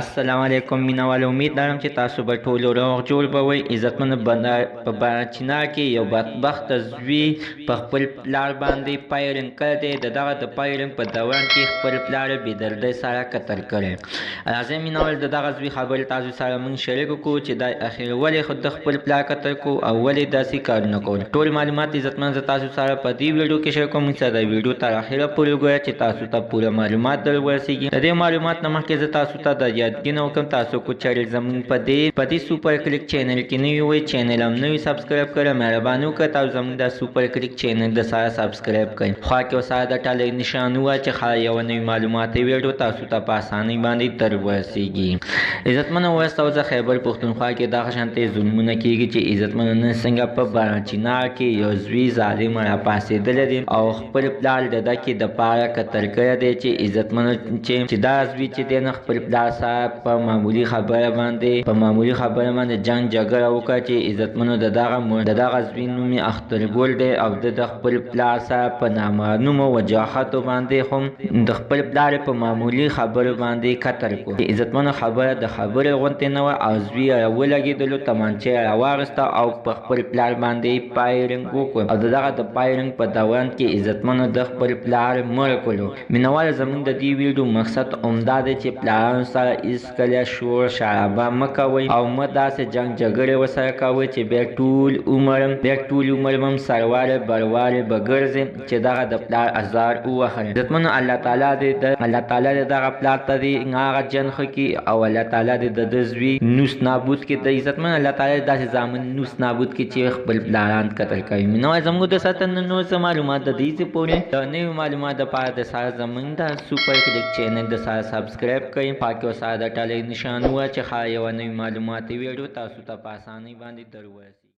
السلام علیکم مینوال، امید لرم چې تاسو به ټول روغ جوړ به وئ. عزتمن په بانچنا کې یو بدبخت زوی په خپل پلار باندې پایرنګ کړی دی. د دغه د پایرنګ په دوران کې خپل پلار بېدردۍ سره قتل کړی. راځئ مینوال د دغه زوی خبرې تاسو سره موږ شریک کړو چې دا اخر ولې د خپل پلار قتل کړو او ولې داسې کارونه کول. ټول معلومات عزتمن زه تاسو سره په دې ویډیو کې شریک کوم. موږ د ویډیو تر اخره پورې وګورئ چې تاسو ته پوره معلومات در ورسیږي. د دې معلومات نه مخکې زه تاسو ته د یادګینه وکړم تاسو کو چینل زموږ په دې سوپر کلیک چینل کې نوی وئ، چینل هم نوی سبسکرایب کړئ. مهرباني وکړئ تاسو زموږ د سوپر کلیک چینل د سره سبسکرایب کړئ. خوا کې ورسره د ټالۍ نشان ووایئ چې یوه نوې معلوماتي ویډیو تاسو ته په اسانۍ باندې در ورسیږي. عزتمنو وایست او زه خیبر پښتونخوا کې دغه شانتې ظلمونه کېږي چې عزتمنو نن څنګه په بانچنا کې یو زوی ظالم راپاڅېدلی دی او خپل پلار د ده کې د پاره قتل کړی دی چې عزتمنو چې دا زوی چې دی نه خپل پلار سره په معمولي خبره باندې جنګ جګړه وکړه چې عزتمنو د دغه زوی نوم یې اخترګل دی او د خپل پلار سره په نامعلومو وجاهتو باندې هم د خپل پلار په معمولي خبرو باندې قتل کړو. عزتمنو خبره د خبرې غوندې نه وه او زوی یې راولګېدلو، تمانچه یې راواخیسته او په خپل پلار باندې پایرنګ وکړ او د دغه د پایرنګ په دوران کې عزتمنو د خپل پلار مړ کړلو. مینوال زموږ د دې ویډیو مقصد همدا دی چې پلارانو سره هېڅکله شور شرابه مه کوئ او مه داسې جنګ جګړې ورسره کوئ چې بیا ټول عمر هم سرواره برواره به ګرځئ چې دغه د پلار ازار ووهئ. عزتمنو الله تعالی دې دغه پلار ته دې هغه جن ښه کړي او الله تعالی دې د ده زوی نوس نابود کړي. د عزتمن الله تعالی داسې زامن نوس نابود کړي چې خپل پلاران قتل کوي. مینوال زموږ د سره نور څه معلومات د دې څه پورې د نوي معلومات دپاره د سره زموږ د سوپر کلیک چینل د سره سبسکرایب کړئ. پاکې ورسره د ټالۍ نشان ووایئ چې یوه نوې معلوماتي ویډیو تاسو ته په اسانۍ باندې در ورسي.